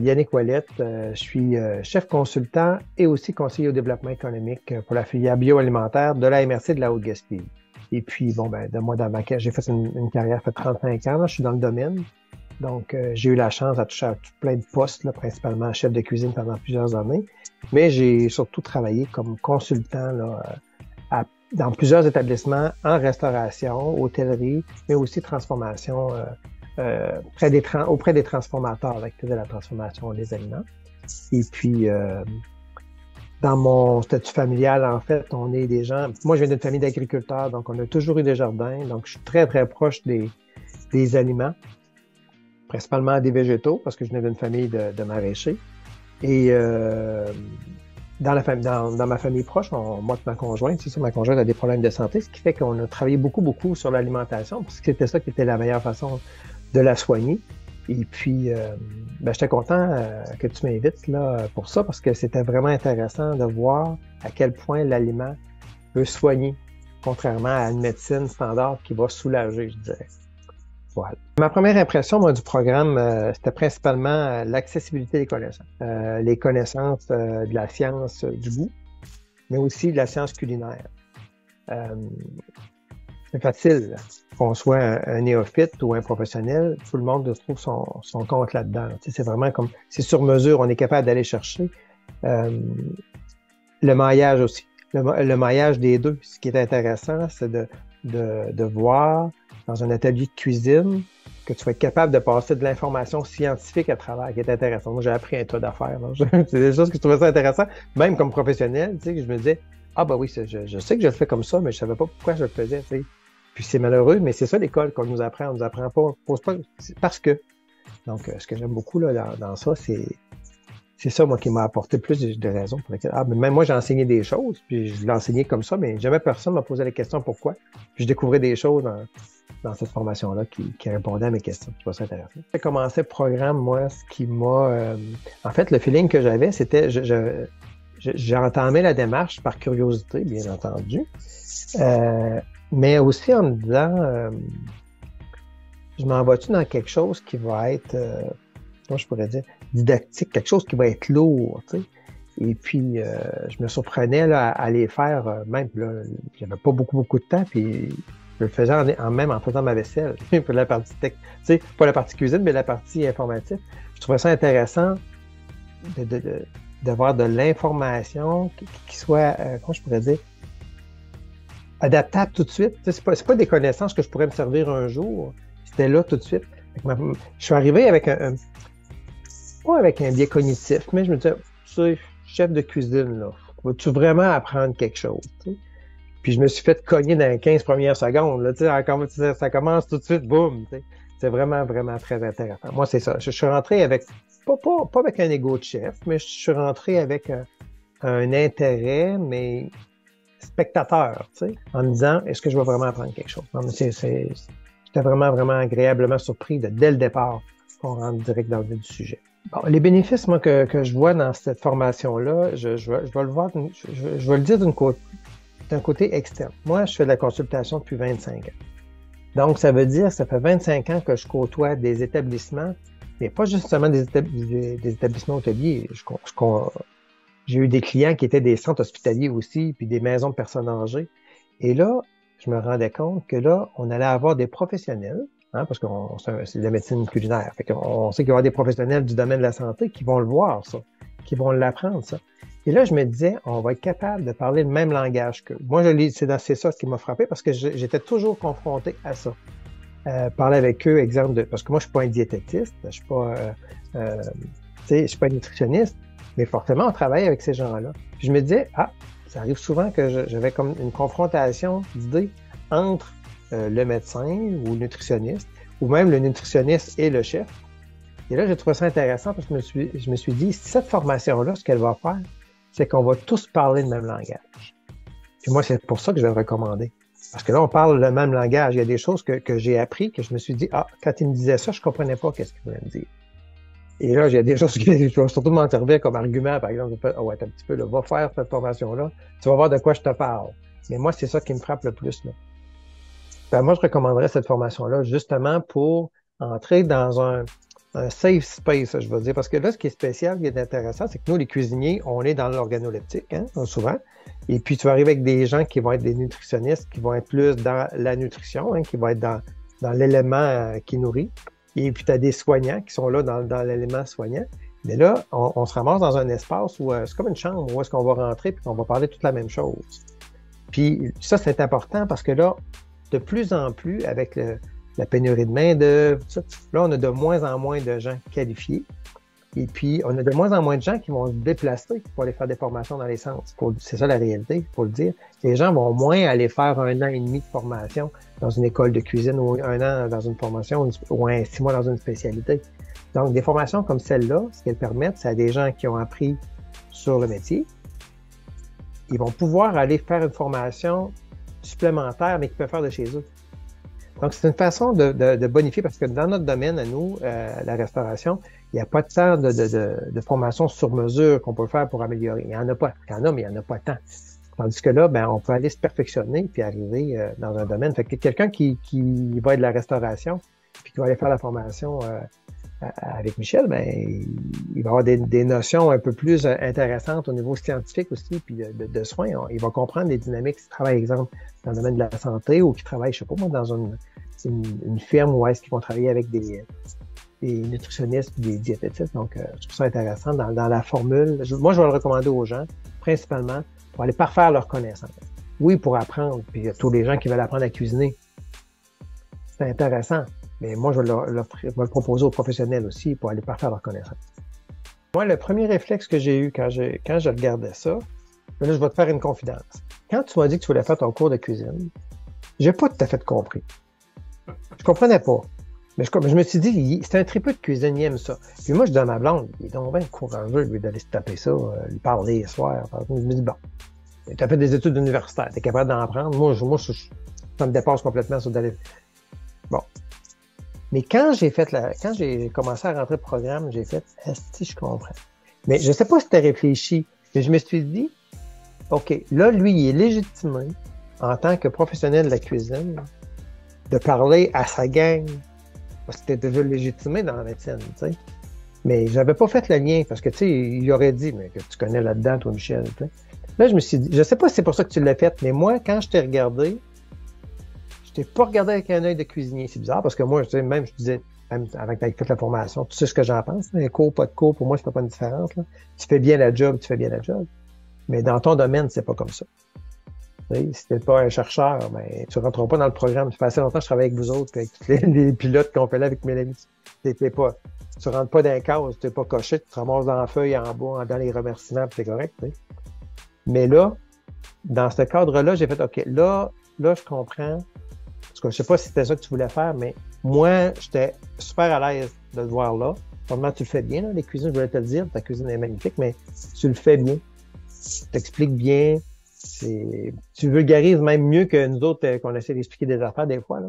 Yannick Ouellette, je suis chef consultant et aussi conseiller au développement économique pour la filière bioalimentaire de la MRC de la Haute-Gaspésie. Et puis, bon, ben, de moi, j'ai fait une carrière, fait 35 ans, là, je suis dans le domaine. Donc, j'ai eu la chance de toucher à plein de postes, là, principalement chef de cuisine pendant plusieurs années. Mais j'ai surtout travaillé comme consultant là, dans plusieurs établissements en restauration, hôtellerie, mais aussi transformation auprès des transformateurs, avec de la transformation des aliments. Et puis, dans mon statut familial, en fait, on est des gens... Moi, je viens d'une famille d'agriculteurs, donc on a toujours eu des jardins. Donc, je suis très, très proche des aliments, principalement des végétaux, parce que je viens d'une famille de maraîchers. Et dans ma famille proche, moi et ma conjointe, c'est ça, ma conjointe a des problèmes de santé, ce qui fait qu'on a travaillé beaucoup, beaucoup sur l'alimentation, parce que c'était ça qui était la meilleure façon de la soigner. Et puis, ben, j'étais content que tu m'invites là pour ça, parce que c'était vraiment intéressant de voir à quel point l'aliment peut soigner, contrairement à une médecine standard qui va soulager, je dirais. Voilà. Ma première impression, moi, du programme, c'était principalement l'accessibilité des connaissances. Les connaissances de la science du goût, mais aussi de la science culinaire. C'est facile qu'on soit un néophyte ou un professionnel, tout le monde trouve son compte là-dedans. Tu sais, c'est vraiment comme, c'est sur mesure, on est capable d'aller chercher. Le maillage aussi. Le maillage des deux. Ce qui est intéressant, c'est de voir dans un atelier de cuisine que tu vas être capable de passer de l'information scientifique à travers, qui est intéressant. Moi, j'ai appris un tas d'affaires. C'est des choses que je trouvais ça intéressant, même comme professionnel, tu sais, que je me disais, ah ben oui, je sais que je le fais comme ça, mais je savais pas pourquoi je le faisais, tu sais. Puis c'est malheureux, mais c'est ça l'école qu'on nous apprend. On nous apprend pas, parce que. Donc, ce que j'aime beaucoup là, dans ça, c'est ça, moi, qui m'a apporté plus de raisons pour lesquelles. Ah, mais même moi, j'ai enseigné des choses, puis je l'ai enseigné comme ça, mais jamais personne m'a posé la question pourquoi. Puis je découvrais des choses dans cette formation-là qui répondait à mes questions. Je trouve ça intéressant. J'ai commencé le programme, moi, ce qui m'a... en fait, le feeling que j'avais, c'était... J'ai entamé la démarche par curiosité, bien entendu, mais aussi en me disant, je m'en vais-tu dans quelque chose qui va être, comment je pourrais dire, didactique, quelque chose qui va être lourd, tu sais. Et puis, je me surprenais là, à les faire, même là, j'avais pas beaucoup de temps, puis je le faisais même en faisant ma vaisselle, pour la partie tu sais, pas la partie cuisine, mais la partie informatique. Je trouvais ça intéressant d'avoir de l'information qui soit, comment je pourrais dire, adaptable tout de suite. Tu sais, c'est pas des connaissances que je pourrais me servir un jour, c'était là tout de suite. Je suis arrivé avec pas avec un biais cognitif, mais je me disais, tu sais, chef de cuisine, là, vas-tu vraiment apprendre quelque chose? Tu sais? Puis je me suis fait cogner dans les 15 premières secondes. Là, tu sais, ça commence tout de suite, boum. Tu sais. C'est vraiment, vraiment très intéressant. Moi, c'est ça. Je suis rentré avec, pas avec un ego de chef, mais je suis rentré avec un intérêt, mais spectateur, tu sais, en me disant, est-ce que je vais vraiment apprendre quelque chose? Non, mais j'étais vraiment, vraiment agréablement surpris dès le départ qu'on rentre direct dans le vif du sujet. Bon, les bénéfices, moi, que je vois dans cette formation-là, je vais le voir, je vais le dire d'un côté externe. Moi, je fais de la consultation depuis 25 ans. Donc, ça veut dire que ça fait 25 ans que je côtoie des établissements, mais pas justement des établissements hôteliers. J'ai eu des clients qui étaient des centres hospitaliers aussi, puis des maisons de personnes âgées. Et là, je me rendais compte que là, on allait avoir des professionnels, hein, parce que c'est de la médecine culinaire. Fait qu'on sait qu'il va y avoir des professionnels du domaine de la santé qui vont le voir, ça, qui vont l'apprendre, ça. Et là, je me disais, on va être capable de parler le même langage qu'eux. Moi, c'est ça qui m'a frappé parce que j'étais toujours confronté à ça. Parler avec eux, exemple parce que moi, je suis pas un diététiste, je suis pas, tu sais, je suis pas un nutritionniste, mais fortement, on travaille avec ces gens-là. Puis je me disais, ça arrive souvent que j'avais comme une confrontation d'idées entre le médecin ou le nutritionniste, ou même le nutritionniste et le chef. Et là, j'ai trouvé ça intéressant parce que je me suis dit, cette formation-là, ce qu'elle va faire, c'est qu'on va tous parler le même langage. Puis moi, c'est pour ça que je vais le recommander. Parce que là, on parle le même langage. Il y a des choses que j'ai appris, que je me suis dit, quand il me disait ça, je comprenais pas qu'est-ce qu'il voulait me dire. Et là, il y a des choses qui je vais surtout m'en servir comme argument. Par exemple, ouais, un petit peu, là, va faire cette formation-là. Tu vas voir de quoi je te parle. Mais moi, c'est ça qui me frappe le plus, là. Ben, moi, je recommanderais cette formation-là justement pour entrer dans un safe space, je veux dire. Parce que là, ce qui est spécial, ce qui est intéressant, c'est que nous, les cuisiniers, on est dans l'organoleptique, hein, souvent. Et puis, tu vas arriver avec des gens qui vont être des nutritionnistes, qui vont être plus dans la nutrition, hein, qui vont être dans l'élément qui nourrit. Et puis, tu as des soignants qui sont là dans l'élément soignant. Mais là, on se ramasse dans un espace où c'est comme une chambre où est-ce qu'on va rentrer puis qu'on va parler toute la même chose. Puis ça, c'est important parce que là, de plus en plus, avec la pénurie de main-d'œuvre, là, on a de moins en moins de gens qualifiés. Et puis, on a de moins en moins de gens qui vont se déplacer pour aller faire des formations dans les centres. C'est ça la réalité, il faut le dire. Les gens vont moins aller faire 1 an et demi de formation dans une école de cuisine ou 1 an dans une formation ou 6 mois dans une spécialité. Donc, des formations comme celle-là, ce qu'elles permettent, c'est à des gens qui ont appris sur le métier. Ils vont pouvoir aller faire une formation supplémentaire, mais qu'ils peuvent faire de chez eux. Donc, c'est une façon de bonifier parce que dans notre domaine, à nous, la restauration, il n'y a pas de temps de formation sur mesure qu'on peut faire pour améliorer. Il n'y en a pas. Il y en a, mais il n'y en a pas tant. Tandis que là, ben, on peut aller se perfectionner puis arriver dans un domaine. Fait que quelqu'un qui va être de la restauration puis qui va aller faire la formation avec Michel, ben, il va avoir des notions un peu plus intéressantes au niveau scientifique aussi, puis de soins. Il va comprendre les dynamiques qui travaillent, exemple, dans le domaine de la santé ou qui travaillent, je sais pas moi, dans une firme où est-ce qu'ils vont travailler avec des nutritionnistes ou des diététistes. Donc, je trouve ça intéressant dans la formule. Moi, je vais le recommander aux gens, principalement, pour aller parfaire leurs connaissances. Oui, pour apprendre, puis il y a tous les gens qui veulent apprendre à cuisiner. C'est intéressant. Mais moi, je vais le proposer aux professionnels aussi pour aller parfaire leurs connaissances. Moi, le premier réflexe que j'ai eu quand je regardais ça, là, je vais te faire une confidence. Quand tu m'as dit que tu voulais faire ton cours de cuisine, j'ai pas tout à fait compris. Je comprenais pas. Mais je me suis dit, c'est un tripeux de cuisine, il aime ça. Puis moi, je dis à ma blonde, il est donc bien courageux, lui, d'aller se taper ça, lui parler le soir. Je me dis, bon, tu as fait des études universitaires, tu es capable d'en prendre. Moi, ça me dépasse complètement sur d'aller. Bon. Mais quand j'ai commencé à rentrer le programme, j'ai fait, si je comprends. Mais je sais pas si tu as réfléchi, mais je me suis dit, OK, là, lui, il est légitimé, en tant que professionnel de la cuisine, de parler à sa gang, parce que tu es déjà légitimé dans la médecine, tu sais. Mais j'avais pas fait le lien, parce que, tu sais, il aurait dit, mais que tu connais là-dedans, toi, Michel, tu sais. Là, je me suis dit, je sais pas si c'est pour ça que tu l'as fait, mais moi, quand je t'ai regardé, je t'ai pas regardé avec un œil de cuisinier. C'est bizarre, parce que moi, tu sais, même, je disais, même avec fait la formation, tu sais ce que j'en pense, un cours, pas de cours, pour moi, ça fait pas une différence, là. Tu fais bien la job, tu fais bien la job. Mais dans ton domaine, c'est pas comme ça. Si t'es pas un chercheur, ben, tu rentreras pas dans le programme. Ça fait assez longtemps que je travaille avec vous autres, avec tous les pilotes qu'on fait là avec mes amis. Tu rentres pas dans les cases, t'es pas coché, tu te ramasses dans la feuille en bas, dans les remerciements, puis c'est correct, t'sais. Mais là, dans ce cadre-là, j'ai fait, OK, là, je comprends. Parce que je sais pas si c'était ça que tu voulais faire, mais moi, j'étais super à l'aise de te voir là. Normalement, tu le fais bien, là, les cuisines, je voulais te le dire, ta cuisine est magnifique, mais tu le fais bien. Tu t'expliques bien. Tu vulgarises même mieux que nous autres qu'on essaie d'expliquer des affaires des fois, là.